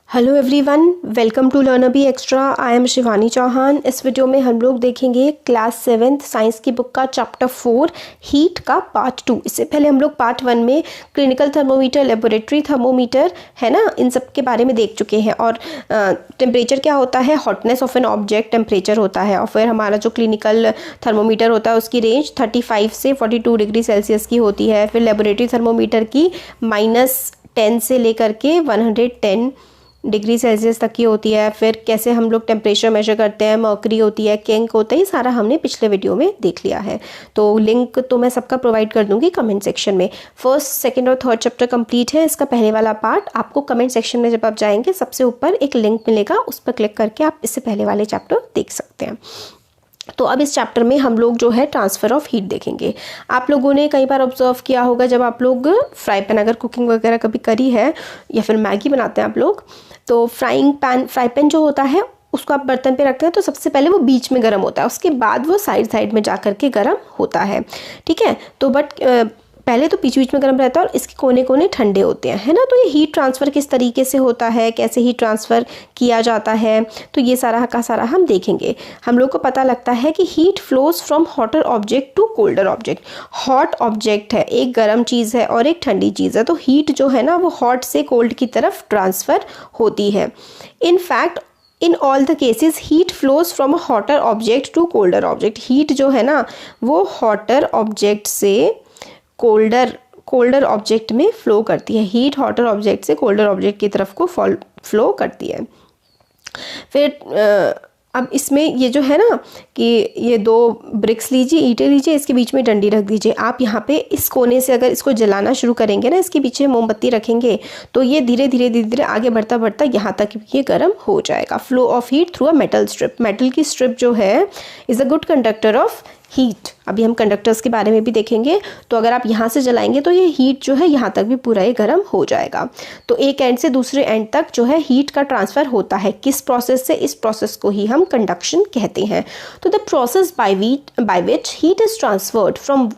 Hello everyone, welcome to learn be extra. I am Shivani Chauhan. इस video में हम लोग देखेंगे क्लास 7th साइंस की बुक का चैप्टर 4 हीट का पार्ट 2। इससे पहले हम लोग पार्ट 1 में क्लिनिकल थर्मोमीटर, लेबोरेटरी थर्मोमीटर है ना, इन सब के बारे में देख चुके हैं। और टेम्परेचर क्या होता है, hotness of an object temperature होता है। और फिर हमारा जो क्लिनिकल थर्मोमीटर होता है उसकी रेंज 35 से 42 डिग्री सेल्सियस की होती है। फिर लेबोरेटरी थर्मोमीटर की -10 से लेकर के 110 डिग्री सेल्सियस तक की होती है। फिर कैसे हम लोग टेम्परेचर मेजर करते हैं, मर्करी होती है, केंक होता है, ये सारा हमने पिछले वीडियो में देख लिया है। तो लिंक तो मैं सबका प्रोवाइड कर दूंगी कमेंट सेक्शन में। फर्स्ट, सेकंड और थर्ड चैप्टर कंप्लीट है। इसका पहले वाला पार्ट आपको कमेंट सेक्शन में जब आप जाएंगे सबसे ऊपर एक लिंक मिलेगा, उस पर क्लिक करके आप इससे पहले वाले चैप्टर देख सकते हैं। तो अब इस चैप्टर में हम लोग जो है ट्रांसफ़र ऑफ हीट देखेंगे। आप लोगों ने कई बार ऑब्जर्व किया होगा, जब आप लोग फ्राई पैन अगर कुकिंग वगैरह कभी करी है या फिर मैगी बनाते हैं आप लोग, तो फ्राई पैन जो होता है उसको आप बर्तन पे रखते हैं तो सबसे पहले वो बीच में गर्म होता है, उसके बाद वो साइड में जा कर के गर्म होता है। ठीक है, तो पहले तो बीच में गर्म रहता है और इसके कोने कोने ठंडे होते हैं, है ना। तो ये हीट ट्रांसफ़र किस तरीके से होता है, कैसे हीट ट्रांसफ़र किया जाता है, तो ये सारा का सारा हम देखेंगे। हम लोग को पता लगता है कि heat flows from hotter object to colder object. Hot object है, एक गर्म चीज़ है और एक ठंडी चीज़ है, तो हीट जो है ना वो हॉट से कोल्ड की तरफ ट्रांसफ़र होती है। In fact in all the cases heat flows from a hotter object to colder object. Heat जो है ना वो हॉटर ऑब्जेक्ट से कोल्डर ऑब्जेक्ट में फ्लो करती है। हीट हॉटर ऑब्जेक्ट से कोल्डर ऑब्जेक्ट की तरफ को फ्लो करती है। फिर अब इसमें ये जो है ना कि ये 2 ब्रिक्स लीजिए, ईंटें लीजिए, इसके बीच में डंडी रख दीजिए। आप यहाँ पे इस कोने से अगर इसको जलाना शुरू करेंगे ना, इसके पीछे मोमबत्ती रखेंगे, तो ये धीरे धीरे आगे बढ़ता यहाँ तक ये गर्म हो जाएगा। Flow of heat through a metal strip. Metal की स्ट्रिप जो है is a good conductor of heat. अभी हम कंडक्टर्स के बारे में भी देखेंगे। तो अगर आप यहाँ से जलाएंगे तो ये हीट जो है यहाँ तक भी पूरा ये गर्म हो जाएगा। तो एक एंड से दूसरे एंड तक जो है हीट का ट्रांसफ़र होता है। किस प्रोसेस से? इस प्रोसेस को ही हम कंडक्शन कहते हैं। तो the process by which heat is transferred from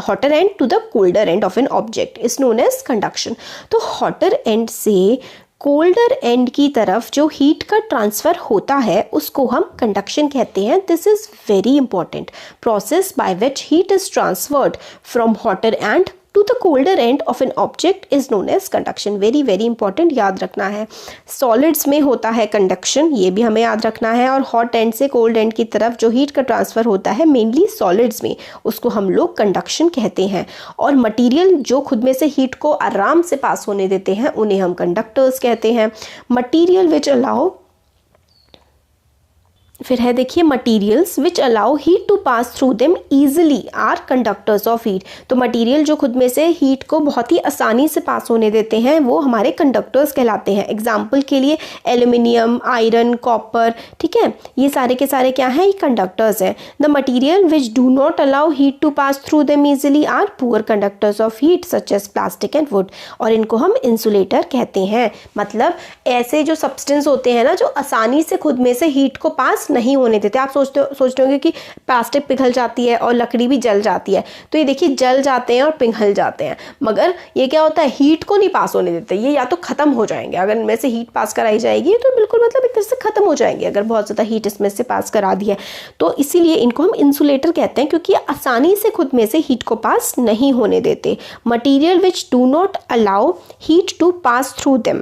hotter end to the colder end of an object is known as conduction. तो हॉटर एंड से कोल्डर एंड की तरफ जो हीट का ट्रांसफ़र होता है उसको हम कंडक्शन कहते हैं। This is very important. Process by which heat is transferred from hotter end to the colder end of an object is known as conduction. Very important, याद रखना है। सॉलिड्स में होता है कंडक्शन, ये भी हमें याद रखना है। और हॉट एंड से कोल्ड एंड की तरफ जो हीट का ट्रांसफ़र होता है मेनली सॉलिड्स में, उसको हम लोग कंडक्शन कहते हैं। और मटीरियल जो खुद में से हीट को आराम से पास होने देते हैं उन्हें हम कंडक्टर्स कहते हैं। मटीरियल विच अलाउ, फिर है देखिए, materials which allow heat to pass through them easily are conductors of heat. तो मटीरियल जो खुद में से हीट को बहुत ही आसानी से पास होने देते हैं वो हमारे कंडक्टर्स कहलाते हैं। एग्जाम्पल के लिए एल्यूमिनियम, आयरन, कॉपर, ठीक है, ये सारे के सारे क्या हैं, ये कंडक्टर्स हैं। The material which do not allow heat to pass through them easily are poor conductors of heat such as plastic and wood. और इनको हम इंसुलेटर कहते हैं। मतलब ऐसे जो सब्सटेंस होते हैं ना जो आसानी से खुद में से हीट को पास नहीं होने देते। आप सोचते होंगे कि प्लास्टिक पिघल जाती है और लकड़ी भी जल जाती है, तो ये देखिए जल जाते हैं और पिघल जाते हैं, मगर ये क्या होता है, हीट को नहीं पास होने देते। ये या तो खत्म हो जाएंगे, अगर इनमें से हीट पास कराई जाएगी तो बिल्कुल मतलब एक तरह से खत्म हो जाएंगे अगर बहुत ज़्यादा हीट इसमें से पास करा दी है। तो इसीलिए इनको हम इंसुलेटर कहते हैं, क्योंकि आसानी से खुद में से हीट को पास नहीं होने देते। Material which do not allow heat to pass through them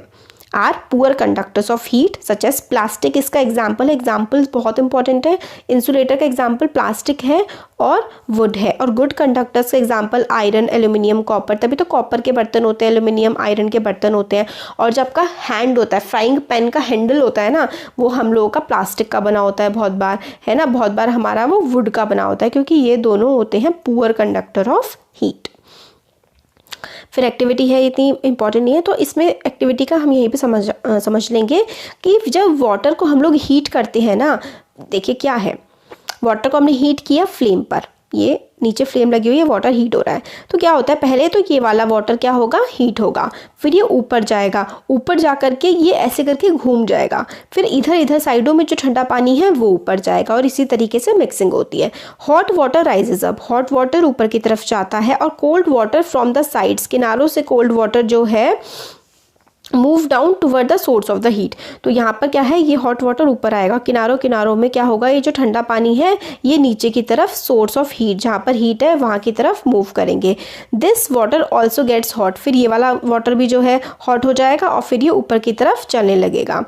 are poor conductors of heat such as plastic. इसका एग्जाम्पल बहुत इंपॉर्टेंट है। इंसुलेटर का एग्जाम्पल प्लास्टिक है और वुड है। और गुड कंडक्टर्स का एग्जाम्पल आयरन, एल्यूमिनियम, कॉपर। तभी तो कॉपर के बर्तन होते हैं, एल्यूमिनियम, आयरन के बर्तन होते हैं। और जब आपका हैंड होता है, फ्राइंग पैन का हैंडल होता है ना, वो हम लोगों का प्लास्टिक का बना होता है बहुत बार, है ना। बहुत बार हमारा वो वुड का बना होता है, क्योंकि ये दोनों होते हैं पुअर कंडक्टर ऑफ हीट। फिर एक्टिविटी है, इतनी इंपॉर्टेंट नहीं है, तो इसमें एक्टिविटी का हम यहीं पे समझ लेंगे कि जब वाटर को हम लोग हीट करते हैं ना, देखिए क्या है, वाटर को हमने हीट किया फ्लेम पर, ये नीचे फ्लेम लगी हुई है, वाटर हीट हो रहा है। तो क्या होता है, पहले तो ये वाला वाटर क्या होगा, हीट होगा, फिर ये ऊपर जाएगा, ऊपर जा करके ये ऐसे करके घूम जाएगा, फिर इधर साइडों में जो ठंडा पानी है वो ऊपर जाएगा, और इसी तरीके से मिक्सिंग होती है। Hot water rises up, hot water ऊपर की तरफ जाता है, और cold water from the sides, किनारों से कोल्ड वाटर जो है move down toward the source of the heat. तो यहाँ पर क्या है, ये हॉट वाटर ऊपर आएगा, किनारों किनारों में क्या होगा, ये जो ठंडा पानी है ये नीचे की तरफ सोर्स ऑफ हीट, जहाँ पर हीट है वहाँ की तरफ मूव करेंगे। This water also gets hot, फिर ये वाला वाटर भी जो है हॉट हो जाएगा और फिर ये ऊपर की तरफ चलने लगेगा।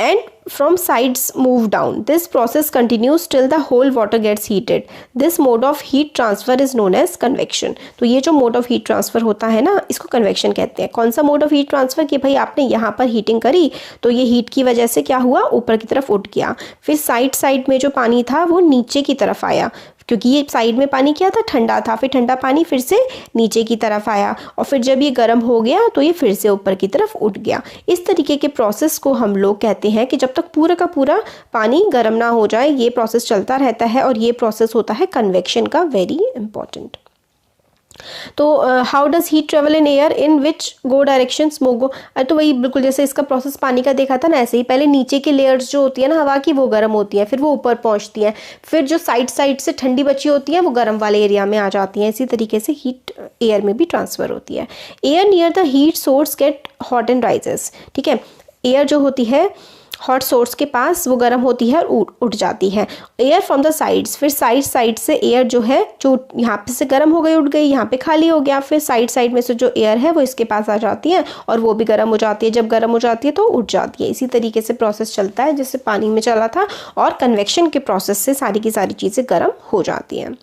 And from sides move down. This process continues till the whole water gets heated. This mode of heat transfer is known as convection. तो ये जो mode of heat transfer होता है ना, इसको convection कहते हैं। कौन सा mode of heat transfer, कि भाई आपने यहाँ पर हीटिंग करी तो ये हीट की वजह से क्या हुआ, ऊपर की तरफ उठ गया, फिर साइड में जो पानी था वो नीचे की तरफ आया, क्योंकि ये साइड में पानी क्या था, ठंडा था, फिर ठंडा पानी फिर से नीचे की तरफ आया और फिर जब ये गर्म हो गया तो ये फिर से ऊपर की तरफ उठ गया। इस तरीके के प्रोसेस को हम लोग कहते हैं कि जब तक पूरा का पूरा पानी गर्म ना हो जाए ये प्रोसेस चलता रहता है, और ये प्रोसेस होता है कन्वेक्शन का, वेरी इंपॉर्टेंट। तो how does heat travel in air, in which go direction smoke go. तो वही बिल्कुल जैसे इसका प्रोसेस पानी का देखा था ना, ऐसे ही पहले नीचे की लेयर्स जो होती है ना हवा की वो गर्म होती है, फिर वो ऊपर पहुंचती है, फिर जो साइड से ठंडी बची होती है वो गर्म वाले एरिया में आ जाती है। इसी तरीके से हीट एयर में भी ट्रांसफर होती है। Air near the heat source get hot and rises. ठीक है, एयर जो होती है हॉट सोर्स के पास वो गर्म होती है और उठ जाती है। एयर फ्रॉम द साइड्स, फिर साइड से एयर जो है, जो यहाँ पे से गर्म हो गई उठ गई, यहाँ पे खाली हो गया, फिर साइड में से जो एयर है वो इसके पास आ जाती है और वो भी गर्म हो जाती है। जब गर्म हो जाती है तो उठ जाती है। इसी तरीके से प्रोसेस चलता है जैसे पानी में चला था, और कन्वेक्शन के प्रोसेस से सारी की सारी चीज़ें गर्म हो जाती हैं।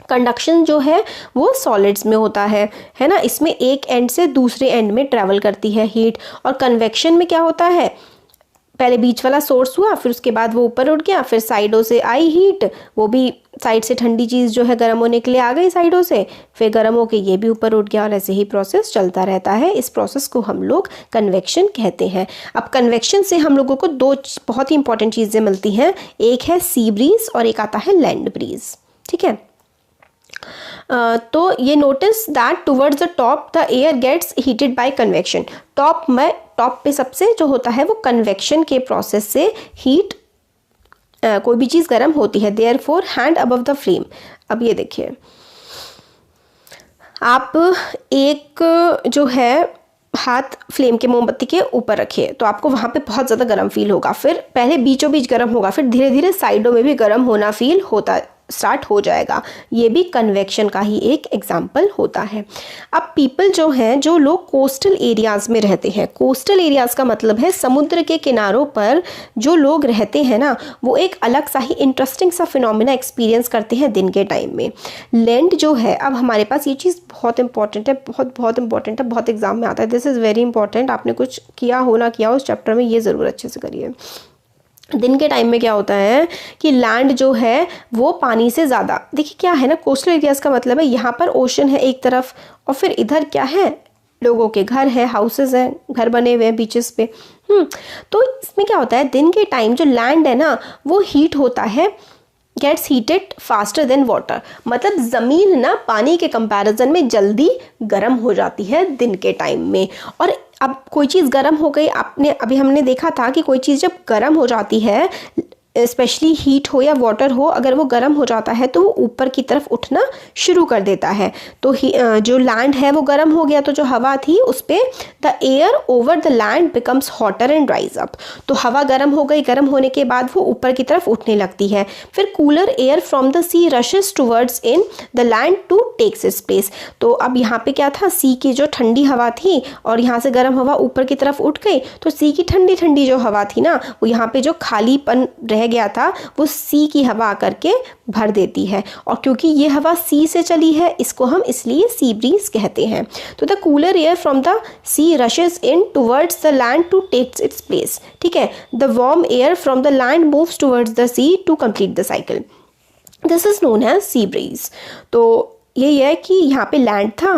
कंडक्शन जो है वो सॉलिड्स में होता है ना, इसमें एक एंड से दूसरे एंड में ट्रैवल करती है हीट। और कन्वेक्शन में क्या होता है, पहले बीच वाला सोर्स हुआ, फिर उसके बाद वो ऊपर उठ गया, फिर साइडों से आई हीट, वो भी साइड से ठंडी चीज़ जो है गर्म होने के लिए आ गई साइडों से, फिर गर्म होके ये भी ऊपर उठ गया, और ऐसे ही प्रोसेस चलता रहता है। इस प्रोसेस को हम लोग कन्वेक्शन कहते हैं। अब कन्वेक्शन से हम लोगों को दो बहुत ही इंपॉर्टेंट चीज़ें मिलती हैं, एक है सी ब्रीज और एक आता है लैंड ब्रीज। ठीक है, तो ये notice that towards the top the air gets heated by convection. Top पे सबसे जो होता है वो कन्वेक्शन के प्रोसेस से हीट कोई भी चीज़ गर्म होती है। Therefore hand above the flame. अब ये देखिए, आप एक जो है हाथ फ्लेम के मोमबत्ती के ऊपर रखिए तो आपको वहाँ पे बहुत ज़्यादा गर्म फील होगा, फिर पहले बीचों बीच गर्म होगा, फिर धीरे धीरे साइडों में भी गर्म होना फील होता स्टार्ट हो जाएगा। ये भी कन्वेक्शन का ही एक एग्जाम्पल होता है। अब पीपल जो हैं, जो लोग कोस्टल एरियाज़ में रहते हैं, कोस्टल एरियाज़ का मतलब है समुद्र के किनारों पर जो लोग रहते हैं ना, वो एक अलग सा ही इंटरेस्टिंग सा फिनोमिना एक्सपीरियंस करते हैं दिन के टाइम में। लैंड जो है, अब हमारे पास ये चीज़ बहुत इंपॉर्टेंट है, बहुत इंपॉर्टेंट है, बहुत एग्जाम में आता है। This is very important. आपने कुछ किया हो ना किया हो उस चैप्टर में, ये ज़रूर अच्छे से करिए। दिन के टाइम में क्या होता है कि लैंड जो है वो पानी से ज़्यादा, देखिए क्या है ना, कोस्टल एरियाज़ का मतलब है यहाँ पर ओशन है एक तरफ, और फिर इधर क्या है, लोगों के घर है, हाउसेस हैं, घर बने हुए हैं बीचेस पे। तो इसमें क्या होता है, दिन के टाइम जो लैंड है ना वो हीट होता है, gets heated faster than water. मतलब ज़मीन ना पानी के कंपैरिजन में जल्दी गर्म हो जाती है दिन के टाइम में। और अब कोई चीज़ गर्म हो गई, अभी हमने देखा था कि कोई चीज़ जब गर्म हो जाती है, स्पेशली हीट हो या वाटर हो, अगर वो गर्म हो जाता है तो वो ऊपर की तरफ उठना शुरू कर देता है। तो जो लैंड है वो गर्म हो गया, तो जो हवा थी उस पर the air over the land becomes hotter and rise up. तो हवा गर्म हो गई, गर्म होने के बाद वो ऊपर की तरफ उठने लगती है। फिर cooler air from the sea rushes towards in the land to takes its place. तो अब यहाँ पे क्या था, सी की जो ठंडी हवा थी और यहाँ से गर्म हवा ऊपर की तरफ उठ गई, तो सी की ठंडी ठंडी जो हवा थी ना, वो यहाँ पे जो खालीपन रह गया था वो सी की हवा करके भर देती है। और क्योंकि ये हवा सी से चली है, इसको हम इसलिए सी ब्रीज कहते हैं। तो the cooler air from the sea rushes in towards the land to takes its place. ठीक है, the warm air from the land moves towards the sea to complete the cycle. This is known as sea breeze. तो यही है कि यहाँ पे land था,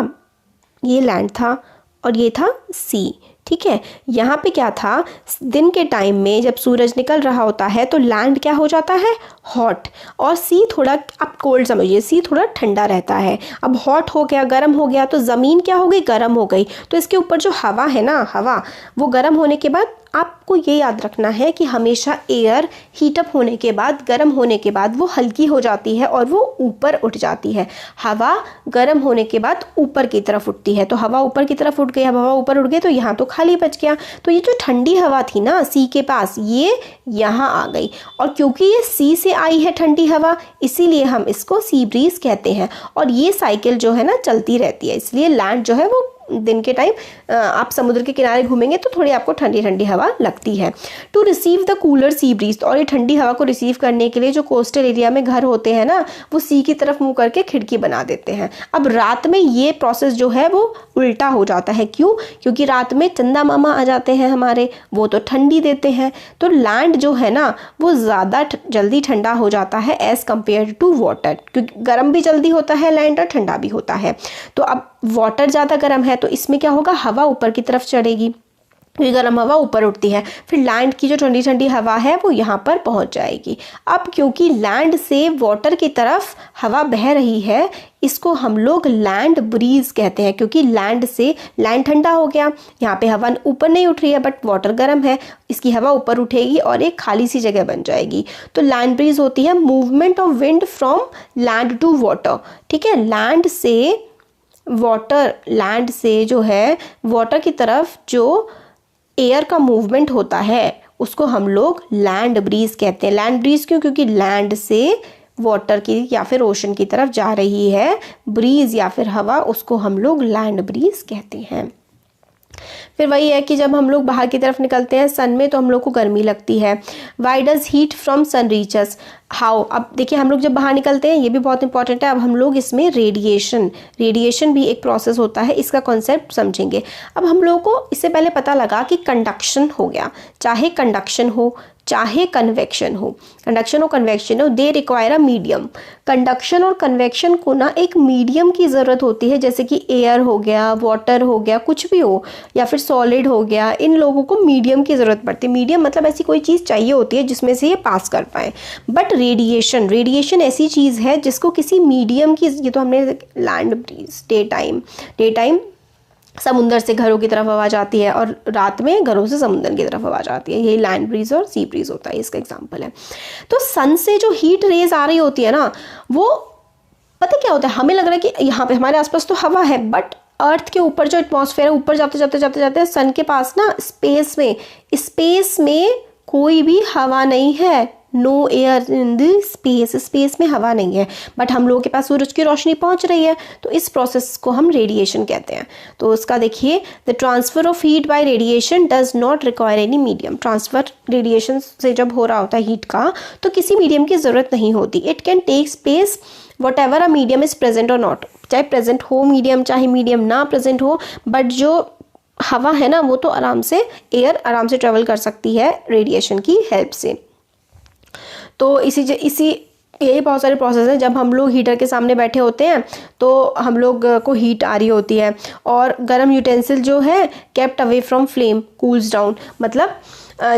ये लैंड था और ये था सी। ठीक है, यहाँ पे क्या था, दिन के टाइम में जब सूरज निकल रहा होता है तो लैंड क्या हो जाता है, हॉट, और सी थोड़ा, आप कोल्ड समझिए, सी थोड़ा ठंडा रहता है। अब हॉट हो गया, गर्म हो गया, तो ज़मीन क्या हो गई, गर्म हो गई। तो इसके ऊपर जो हवा है ना, हवा वो गर्म होने के बाद आपको ये याद रखना है कि हमेशा एयर हीटअप होने के बाद, गर्म होने के बाद वो हल्की हो जाती है और वो ऊपर उठ जाती है। हवा गर्म होने के बाद ऊपर की तरफ उठती है, तो हवा ऊपर की तरफ उठ गई, हवा ऊपर उठ गई तो यहाँ तो खाली बच गया। तो ये जो ठंडी हवा थी ना सी के पास, ये यहाँ आ गई, और क्योंकि ये सी से आई है ठंडी हवा, इसीलिए हम इसको सी ब्रीज कहते हैं। और ये साइकिल जो है ना चलती रहती है, इसलिए लैंड जो है वो दिन के टाइम आप समुद्र के किनारे घूमेंगे तो थोड़ी आपको ठंडी ठंडी हवा लगती है। To receive the cooler sea breeze, और ये ठंडी हवा को रिसीव करने के लिए जो कोस्टल एरिया में घर होते हैं ना, वो सी की तरफ मुंह करके खिड़की बना देते हैं। अब रात में ये प्रोसेस जो है वो उल्टा हो जाता है। क्यों? क्योंकि रात में चंदा मामा आ जाते हैं हमारे, वो तो ठंडी देते हैं, तो लैंड जो है ना वो ज़्यादा जल्दी ठंडा हो जाता है एज़ कम्पेयर टू वाटर, क्योंकि गर्म भी जल्दी होता है लैंड और ठंडा भी होता है। तो अब वाटर ज़्यादा गर्म है तो इसमें क्या होगा, हवा ऊपर की तरफ चढ़ेगी, क्योंकि गर्म हवा ऊपर उठती है, फिर लैंड की जो ठंडी ठंडी हवा है वो यहाँ पर पहुँच जाएगी। अब क्योंकि लैंड से वाटर की तरफ हवा बह रही है, इसको हम लोग लैंड ब्रीज कहते हैं, क्योंकि लैंड से लैंड ठंडा हो गया, यहाँ पे हवा ऊपर नहीं उठ रही है बट वाटर गर्म है, इसकी हवा ऊपर उठेगी और एक खाली सी जगह बन जाएगी। तो लैंड ब्रीज होती है movement of wind from land to water. ठीक है, लैंड से वाटर, लैंड से जो है वाटर की तरफ जो एयर का मूवमेंट होता है उसको हम लोग लैंड ब्रीज कहते हैं। लैंड ब्रीज क्यों? क्योंकि लैंड से वाटर की या फिर ओशन की तरफ जा रही है ब्रीज या फिर हवा, उसको हम लोग लैंड ब्रीज कहते हैं। फिर वही है कि जब हम लोग बाहर की तरफ निकलते हैं सन में तो हम लोग को गर्मी लगती है। Why does heat from sun reaches how? अब देखिए हम लोग जब बाहर निकलते हैं, ये भी बहुत इंपॉर्टेंट है, अब हम लोग इसमें रेडिएशन भी एक प्रोसेस होता है, इसका कॉन्सेप्ट समझेंगे। अब हम लोगों को इससे पहले पता लगा कि कंडक्शन हो गया, चाहे कंडक्शन हो चाहे कन्वेक्शन हो, कंडक्शन और कन्वेक्शन हो, they require a medium. Conduction और कन्वेक्शन को ना एक मीडियम की ज़रूरत होती है, जैसे कि एयर हो गया, वाटर हो गया, कुछ भी हो, या फिर सॉलिड हो गया, इन लोगों को मीडियम की ज़रूरत पड़ती है। मीडियम मतलब ऐसी कोई चीज़ चाहिए होती है जिसमें से ये पास कर पाए। बट रेडिएशन ऐसी चीज़ है जिसको किसी मीडियम की, ये तो हमने लैंड ब्रीज, डे टाइम समुंदर से घरों की तरफ हवा जाती है और रात में घरों से समुंदर की तरफ हवा जाती है, यही लैंड ब्रीज और सी ब्रीज होता है, इसका एग्जांपल है। तो सन से जो हीट रेज आ रही होती है ना, वो पता क्या होता है, हमें लग रहा है कि यहाँ पे हमारे आसपास तो हवा है, बट अर्थ के ऊपर जो एटमॉस्फेयर है, ऊपर जाते सन के पास ना स्पेस में कोई भी हवा नहीं है, no air in the space में हवा नहीं है, बट हम लोगों के पास सूरज की रोशनी पहुंच रही है, तो इस प्रोसेस को हम रेडिएशन कहते हैं। तो उसका देखिए, the transfer of heat bye radiation does not require any medium. Transfer radiation से जब हो रहा होता है हीट का, तो किसी मीडियम की ज़रूरत नहीं होती। It can tech space what ever a medium is present और नॉट, चाहे प्रेजेंट हो मीडियम, चाहे मीडियम ना प्रेजेंट हो, बट जो हवा है ना वो तो एयर आराम से ट्रेवल कर सकती है रेडिएशन की हेल्प से। तो यही बहुत सारे प्रोसेस हैं। जब हम लोग हीटर के सामने बैठे होते हैं तो हम लोग को हीट आ रही होती है, और गर्म यूटेंसिल जो है kept away from flame cools down, मतलब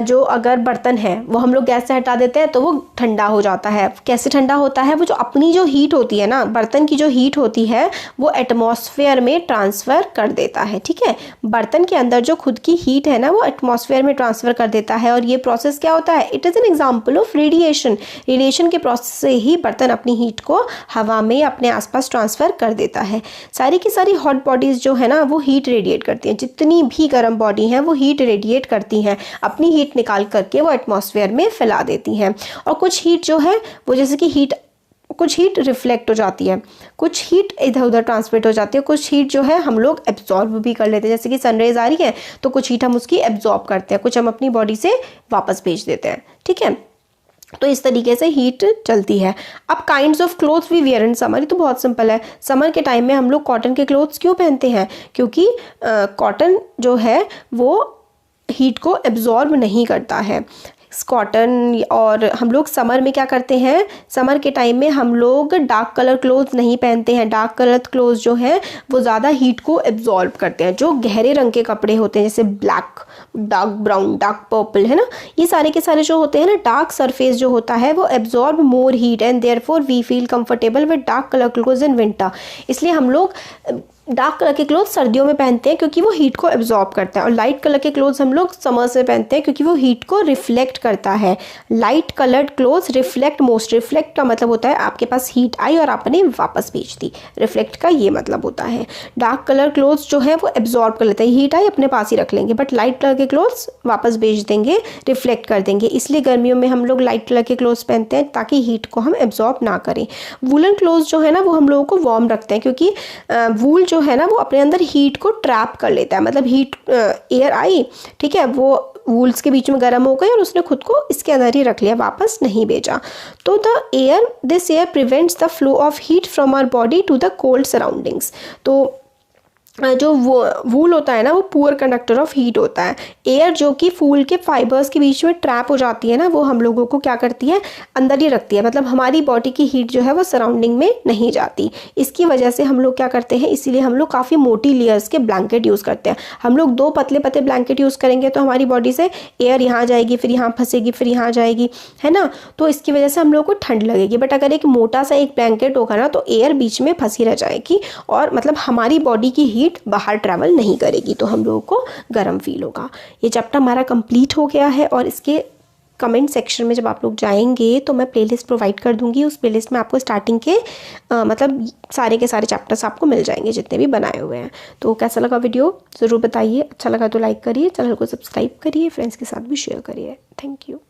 जो अगर बर्तन है वो हम लोग गैस से हटा देते हैं तो वो ठंडा हो जाता है। कैसे ठंडा होता है? वो जो अपनी जो हीट होती है ना, बर्तन की जो हीट होती है वो एटमॉस्फेयर में ट्रांसफ़र कर देता है। ठीक है, बर्तन के अंदर जो खुद की हीट है ना वो एटमॉस्फेयर में ट्रांसफ़र कर देता है, और ये प्रोसेस क्या होता है? It is an example of radiation के प्रोसेस से ही बर्तन अपनी हीट को हवा में अपने आसपास ट्रांसफ़र कर देता है। सारी की सारी हॉट बॉडीज़ जो है ना वो हीट रेडिएट करती हैं, जितनी भी गर्म बॉडी हैं वो हीट रेडिएट करती हैं, अपनी हीट निकाल करके वो एटमॉस्फेयर में फैला देती हैं। और कुछ हीट जो है वो जैसे कि कुछ हीट रिफ्लेक्ट हो जाती है, कुछ हीट इधर उधर ट्रांसमिट हो जाती है, कुछ हीट जो है हम लोग एब्जॉर्ब भी कर लेते हैं, जैसे कि सनरेज आ रही है तो कुछ हीट हम उसकी एब्जॉर्ब करते हैं, कुछ हम अपनी बॉडी से वापस भेज देते हैं। ठीक है, तो इस तरीके से हीट चलती है। अब kinds of clothes we wear in summer, ये तो बहुत सिंपल है। समर के टाइम में हम लोग कॉटन के क्लोथ्स क्यों पहनते हैं? क्योंकि कॉटन जो है वो हीट को एब्जॉर्ब नहीं करता है, कॉटन। और हम लोग समर में क्या करते हैं, समर के टाइम में हम लोग डार्क कलर क्लोथ्स नहीं पहनते हैं। डार्क कलर क्लोथ्स जो हैं वो ज़्यादा हीट को एब्जॉर्ब करते हैं। जो गहरे रंग के कपड़े होते हैं जैसे black, dark brown, dark purple, है ना, ये सारे के सारे जो होते हैं ना, डार्क सरफेस जो होता है वो absorb more heat and therefore we feel comfortable with dark colour clothes in winter. इसलिए हम लोग डार्क कलर के क्लोथ सर्दियों में पहनते हैं क्योंकि वो हीट को एब्जॉर्ब करता है, और लाइट कलर के क्लोथ्स हम लोग समर्स में पहनते हैं क्योंकि वो हीट को रिफ्लेक्ट करता है। Light coloured clothes reflect most. Reflect का मतलब होता है आपके पास हीट आई और आपने वापस भेज दी, रिफ्लेक्ट का ये मतलब होता है। डार्क कलर क्लोथ्स जो है वो एब्जॉर्ब कर लेते हैं, हीट आई अपने पास ही रख लेंगे, बट लाइट कलर के क्लोथ्स वापस भेज देंगे, रिफ्लेक्ट कर देंगे। इसलिए गर्मियों में हम लोग लाइट कलर के क्लोथ्स पहनते हैं ताकि हीट को हम एब्जॉर्ब ना करें। वूलन क्लोथ्स जो है ना वो हम लोगों को वार्म रखते हैं क्योंकि वूल जो है ना वो अपने अंदर हीट को ट्रैप कर लेता है, मतलब हीट एयर आई, ठीक है, वो वूल्स के बीच में गर्म हो गई और उसने खुद को इसके अंदर ही रख लिया, वापस नहीं भेजा। तो this air prevents the flow of heat from our body to the cold surroundings. तो जो वूल होता है ना वो पुअर कंडक्टर ऑफ हीट होता है। एयर जो कि फूल के फाइबर्स के बीच में ट्रैप हो जाती है ना, वो हम लोगों को क्या करती है, अंदर ही रखती है, मतलब हमारी बॉडी की हीट जो है वो सराउंडिंग में नहीं जाती। इसकी वजह से हम लोग क्या करते हैं, इसीलिए हम लोग काफ़ी मोटी लेयर्स के ब्लैंकेट यूज़ करते हैं। हम लोग 2 पतले पतले ब्लैंकेट यूज़ करेंगे तो हमारी बॉडी से एयर यहाँ जाएगी, फिर यहाँ फंसेगी, फिर यहाँ जाएगी, है ना, तो इसकी वजह से हम लोग को ठंड लगेगी। बट अगर एक मोटा सा एक ब्लैंकेट होगा ना तो एयर बीच में फंसी रह जाएगी और मतलब हमारी बॉडी की हीट बाहर ट्रैवल नहीं करेगी, तो हम लोगों को गर्म फील होगा। ये चैप्टर हमारा कंप्लीट हो गया है और इसके कमेंट सेक्शन में जब आप लोग जाएंगे तो मैं प्लेलिस्ट प्रोवाइड कर दूंगी। उस प्लेलिस्ट में आपको स्टार्टिंग के मतलब सारे के सारे चैप्टर्स आपको मिल जाएंगे जितने भी बनाए हुए हैं। तो कैसा लगा वीडियो ज़रूर बताइए, अच्छा लगा तो लाइक करिए, चैनल को सब्सक्राइब करिए, फ्रेंड्स के साथ भी शेयर करिए। Thank you.